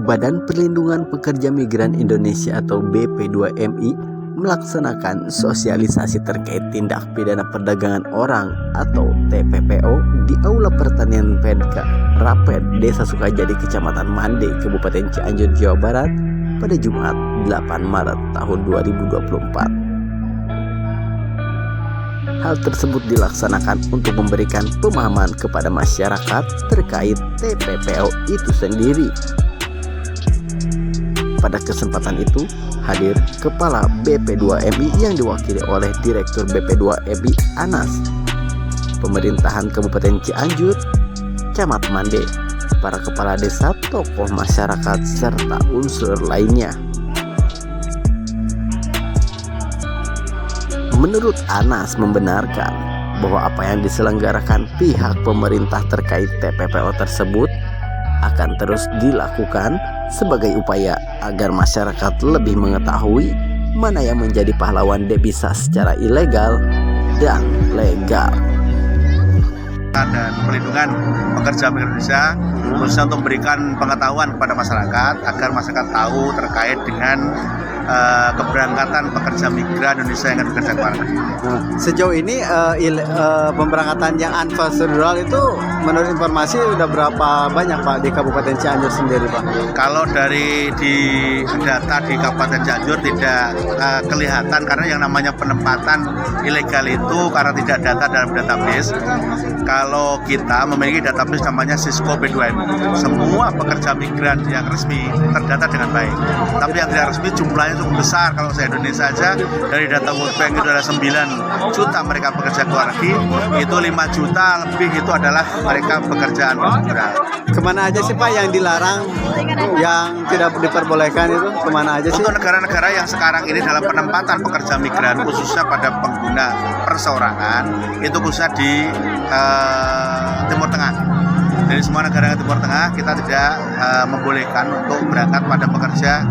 Badan Perlindungan Pekerja Migran Indonesia atau BP2MI melaksanakan sosialisasi terkait tindak pidana perdagangan orang atau TPPO di Aula Pertanian Pedka Raped Desa Sukajadi, Kecamatan Mande, Kabupaten Cianjur, Jawa Barat pada Jumat 8 Maret tahun 2024. Hal tersebut dilaksanakan untuk memberikan pemahaman kepada masyarakat terkait TPPO itu sendiri. Pada kesempatan itu, hadir Kepala BP2MI yang diwakili oleh Direktur BP2MI Anas, pemerintahan Kabupaten Cianjur, Camat Mande, para kepala desa, tokoh masyarakat, serta unsur lainnya. Menurut Anas membenarkan bahwa apa yang diselenggarakan pihak pemerintah terkait TPPO tersebut akan terus dilakukan sebagai upaya agar masyarakat lebih mengetahui mana yang menjadi pahlawan devisa secara ilegal dan legal. Dan perlindungan pekerja migran Indonesia khususnya untuk memberikan pengetahuan kepada masyarakat agar masyarakat tahu terkait dengan keberangkatan pekerja migran Indonesia yang akan bekerja ke luar negeri. Sejauh ini pemberangkatan yang unprocedural itu menurut informasi sudah berapa banyak Pak di Kabupaten Cianjur sendiri Pak? Kalau dari data di Kabupaten Cianjur tidak kelihatan karena yang namanya penempatan ilegal itu karena tidak data dalam database. Kalau kita memiliki database namanya Sisco B2M, semua pekerja migran yang resmi terdata dengan baik. Tapi yang tidak resmi jumlahnya cukup besar. Kalau se-Indonesia saja dari data World Bank itu ada 9 juta mereka bekerja ke luar negeri, itu 5 juta lebih itu adalah mereka pekerjaan migran. Kemana aja sih Pak yang dilarang, yang tidak diperbolehkan itu kemana aja sih? Untuk negara-negara yang sekarang ini dalam penempatan pekerja migran khususnya pada pengguna perseorangan itu khususnya di Timur Tengah. Dari semua negara Timur Tengah kita tidak membolehkan untuk berangkat pada pekerja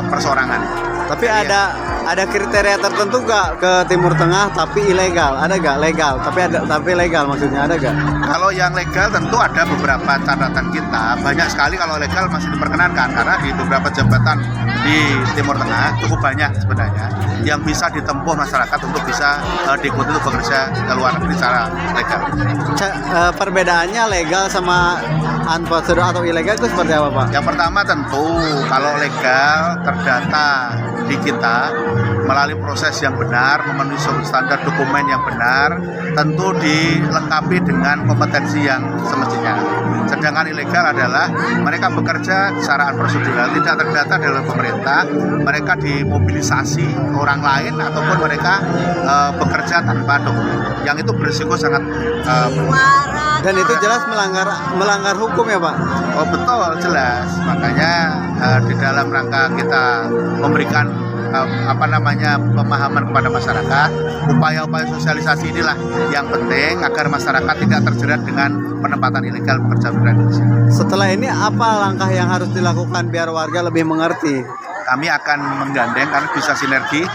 perseorangan. Tapi ada kriteria tertentu nggak ke Timur Tengah tapi ilegal? Ada nggak legal? Tapi legal maksudnya ada nggak? Kalau yang legal tentu ada beberapa catatan kita. Banyak sekali kalau legal masih diperkenankan karena di beberapa jabatan di Timur Tengah cukup banyak sebenarnya yang bisa ditempuh masyarakat untuk bisa diikuti untuk bekerja ke luar negeri secara legal. Perbedaannya legal sama unprocedural atau ilegal itu seperti apa Pak? Yang pertama tentu kalau legal terdata di kita melalui proses yang benar, memenuhi standar dokumen yang benar, tentu dilengkapi dengan kompetensi yang semestinya. Sedangkan ilegal adalah mereka bekerja secara unprocedural, tidak terdata dalam pemerintah, mereka dimobilisasi orang lain ataupun mereka bekerja tanpa dokumen. Yang itu berisiko sangat dan itu jelas melanggar hukum ya Pak? Oh betul, jelas. Makanya di dalam rangka kita memberikan pemahaman kepada masyarakat, upaya-upaya sosialisasi inilah yang penting agar masyarakat tidak terjerat dengan penempatan ilegal pekerja migran Indonesia. Setelah ini apa langkah yang harus dilakukan biar warga lebih mengerti? Kami akan menggandeng karena bisa sinergi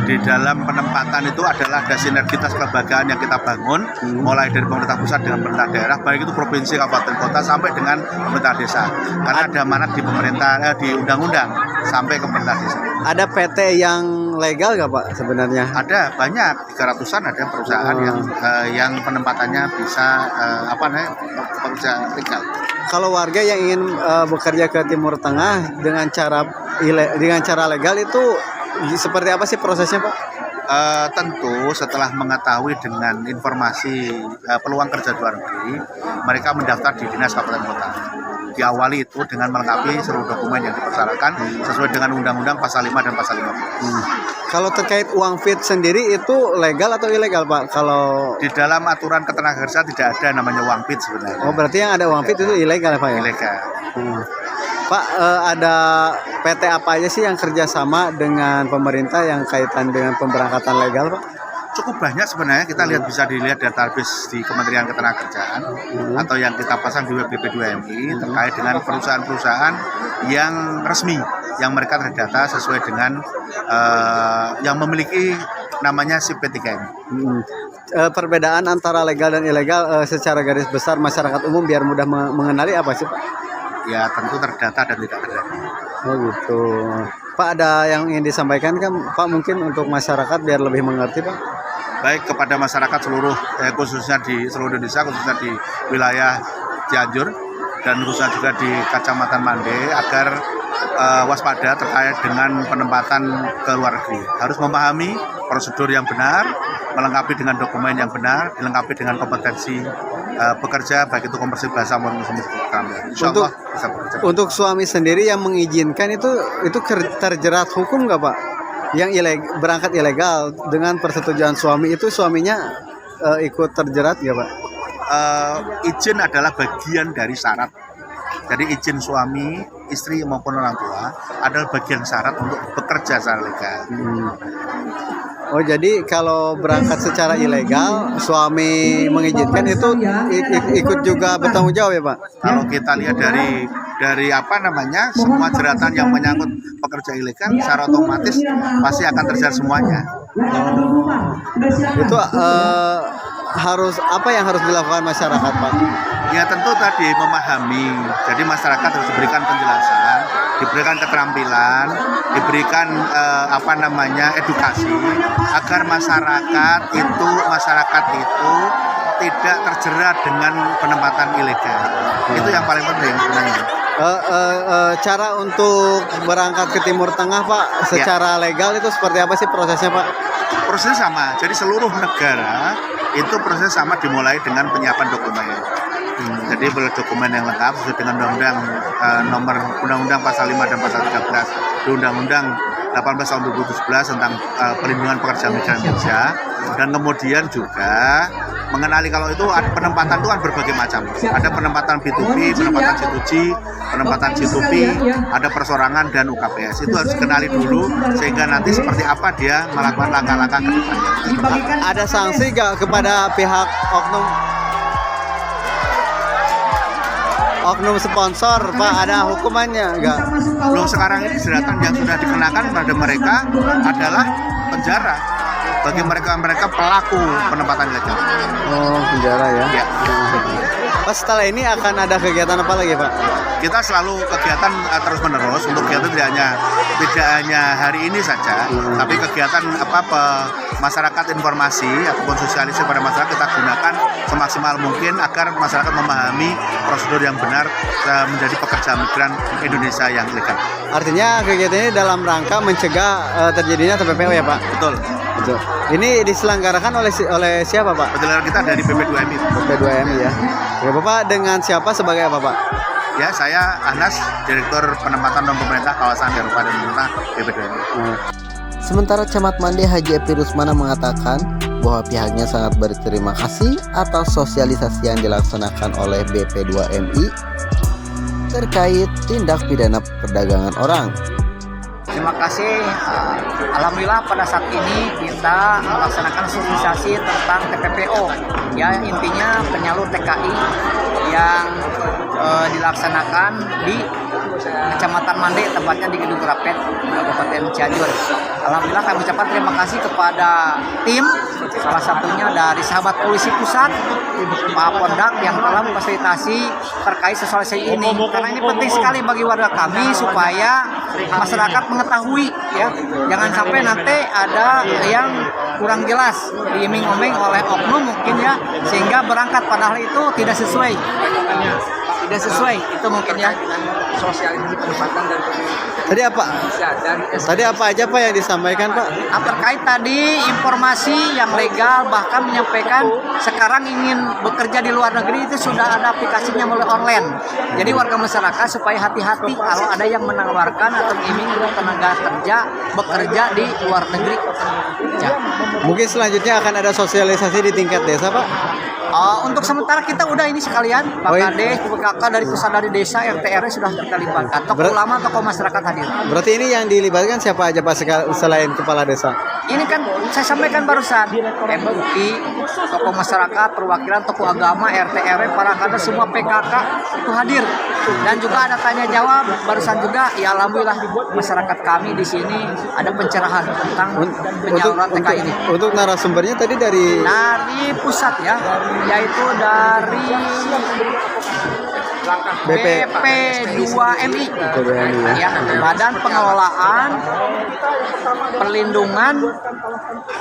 di dalam penempatan itu adalah ada sinergitas kelembagaan yang kita bangun mulai dari pemerintah pusat dengan pemerintah daerah, baik itu provinsi, kabupaten, kota sampai dengan pemerintah desa. Karena ada amanat di pemerintah di undang-undang sampai ke pemerintah desa. Ada PT yang legal nggak Pak sebenarnya? Ada banyak, 300-an ada perusahaan yang penempatannya bisa pekerja legal. Kalau warga yang ingin bekerja ke Timur Tengah dengan cara legal itu seperti apa sih prosesnya Pak? Tentu setelah mengetahui dengan informasi peluang kerja di luar negeri, mereka mendaftar di Dinas Kabupaten Kota. Diawali itu dengan melengkapi seluruh dokumen yang dipersyaratkan sesuai dengan Undang-Undang Pasal 5 dan Pasal 15. Kalau terkait uang fit sendiri itu legal atau ilegal Pak? Kalau di dalam aturan ketenagakerjaan tidak ada namanya uang fit sebenarnya. Oh berarti yang ada uang fit itu ilegal ya Pak ya? Ilegal. Pak, ada PT apa aja sih yang kerjasama dengan pemerintah yang kaitan dengan pemberangkatan legal Pak? Cukup banyak sebenarnya, kita bisa dilihat database di Kementerian Ketenagakerjaan atau yang kita pasang di web BP2MI terkait dengan perusahaan-perusahaan yang resmi yang mereka terdata sesuai dengan yang memiliki namanya SIP P3M. Perbedaan antara legal dan ilegal secara garis besar masyarakat umum biar mudah mengenali apa sih Pak? ya tentu terdata dan tidak terdata. Oh gitu. Pak, ada yang ingin disampaikan kan Pak, mungkin untuk masyarakat biar lebih mengerti Pak? Baik kepada masyarakat seluruh khususnya di seluruh Indonesia, khususnya di wilayah Cianjur dan khususnya juga di Kecamatan Mande agar waspada terkait dengan penempatan ke luar negeri. Harus memahami prosedur yang benar, melengkapi dengan dokumen yang benar, dilengkapi dengan kompetensi bekerja baik itu komersil bahasa maupun komersil kami. Insya Allah bisa bekerja. Untuk suami sendiri yang mengizinkan itu terjerat hukum nggak Pak? Yang berangkat ilegal dengan persetujuan suami itu suaminya ikut terjerat nggak Pak? Izin adalah bagian dari syarat. Jadi izin suami, istri maupun orang tua adalah bagian syarat untuk bekerja secara legal. Oh jadi kalau berangkat secara ilegal suami mengizinkan itu ikut juga bertanggung jawab ya Pak? Kalau kita lihat dari semua jeratan yang menyangkut pekerja ilegal secara otomatis pasti akan terjerat semuanya. Itu harus apa yang harus dilakukan masyarakat Pak? Ya tentu tadi memahami. Jadi masyarakat harus diberikan penjelasan, diberikan keterampilan, diberikan edukasi agar masyarakat itu tidak terjerat dengan penempatan ilegal. Itu yang paling penting sebenarnya. Cara untuk berangkat ke Timur Tengah Pak secara legal itu seperti apa sih prosesnya Pak? Prosesnya sama. Jadi seluruh negara itu proses sama dimulai dengan penyiapan dokumen. Jadi dokumen yang lengkap sesuai dengan Undang-Undang Pasal 5 dan Pasal 13 di Undang-Undang 18 tahun 2017 tentang perlindungan pekerja migran Indonesia, dan kemudian juga mengenali kalau itu penempatan itu kan berbagai macam. Ada penempatan B2B, penempatan C2C, penempatan C2P, ada persorangan dan UKPS. Itu harus dikenali dulu sehingga nanti seperti apa dia melakukan langkah-langkah ke depannya. Ada sanksi nggak kepada pihak oknum sponsor Pak, ada hukumannya enggak? Belum, sekarang ini jeratan yang sudah dikenakan pada mereka adalah penjara bagi mereka pelaku penempatan ilegal. Oh, penjara ya. Ya. Pas setelah ini akan ada kegiatan apa lagi Pak? Kita selalu kegiatan terus menerus. Untuk kegiatan tidak hanya hari ini saja, tapi kegiatan masyarakat informasi ataupun sosialisasi pada masyarakat kita gunakan semaksimal mungkin agar masyarakat memahami prosedur yang benar menjadi pekerja migran Indonesia yang legal. Artinya kegiatan ini dalam rangka mencegah terjadinya TPPO ya Pak? Betul. Betul. Ini diselenggarakan oleh siapa Pak? Penjelasan kita dari BP2MI. BP2MI ya. Ya Bapak dengan siapa sebagai apa Pak? Ya, saya Anas, Direktur Penempatan Non Pemerintah Kawasan Eropa dan Pemerintah BP2MI. Sementara Camat Mande Haji Epi Rusmana mengatakan bahwa pihaknya sangat berterima kasih atas sosialisasi yang dilaksanakan oleh BP2MI terkait tindak pidana perdagangan orang. Terima kasih. Alhamdulillah pada saat ini kita melaksanakan sosialisasi tentang TPPO. Ya, intinya penyalur TKI yang dilaksanakan di Kecamatan Mande, tempatnya di Gedung Rapet, Kabupaten Cianjur. Alhamdulillah kami ucapkan terima kasih kepada tim, salah satunya dari sahabat polisi pusat, Pak Pondak yang telah memfasilitasi terkait sosialisasi ini. Karena ini penting sekali bagi warga kami supaya masyarakat mengetahui ya, jangan sampai nanti ada yang kurang jelas diiming-iming oleh oknum mungkin ya, sehingga berangkat padahal itu tidak sesuai itu mungkin ya. Sosialisasi penempatan dan Tadi apa aja Pak yang disampaikan Pak? terkait tadi informasi yang legal, bahkan menyampaikan sekarang ingin bekerja di luar negeri itu sudah ada aplikasinya melalui online. Jadi warga masyarakat supaya hati-hati kalau ada yang menawarkan atau ingin tenaga kerja bekerja di luar negeri. Ya. Mungkin selanjutnya akan ada sosialisasi di tingkat desa Pak? Untuk sementara kita udah ini sekalian Pak Kades, PKK dari pusat dari desa, RT RW sudah kita libatkan. Tokoh ulama, tokoh masyarakat hadir. Berarti ini yang dilibatkan siapa aja Pak selain kepala desa? Ini kan saya sampaikan barusan, MUI, tokoh masyarakat, perwakilan tokoh agama, RT RW, para kader semua PKK itu hadir. Dan juga ada tanya jawab barusan juga. Ya alhamdulillah masyarakat kami di sini ada pencerahan tentang penyaluran TKI ini. Untuk narasumbernya tadi dari pusat ya, yaitu dari BP2MI, BP2MI, ya, Badan Pengelolaan Perlindungan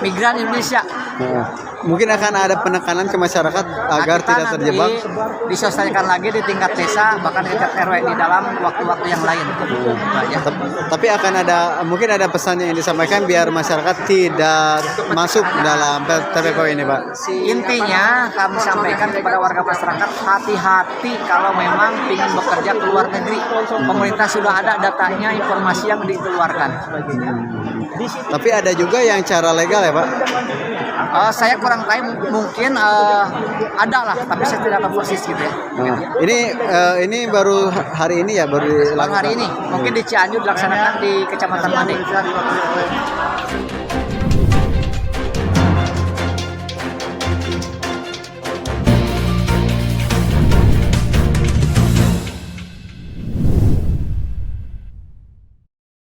Migran Indonesia. Nah, mungkin akan ada penekanan ke masyarakat agar Kita tidak nanti terjebak. disosialisasikan lagi di tingkat desa, bahkan di tingkat RW di dalam waktu-waktu yang lain. Nah, ya. Tapi akan ada mungkin ada pesan yang disampaikan biar masyarakat tidak masuk dalam TPPO ini, Pak. Intinya kami sampaikan kepada warga masyarakat, hati-hati kalau memang ingin bekerja ke luar negeri. Pemerintah sudah ada datanya, informasi yang dikeluarkan. Tapi ada juga yang cara legal ya, Pak. Saya kurang tahu, mungkin ada lah, tapi saya tidak tahu persis gitu ya. Nah, ini baru hari ini ya, baru Baru hari ini, mungkin di Cianjur dilaksanakan di Kecamatan Made.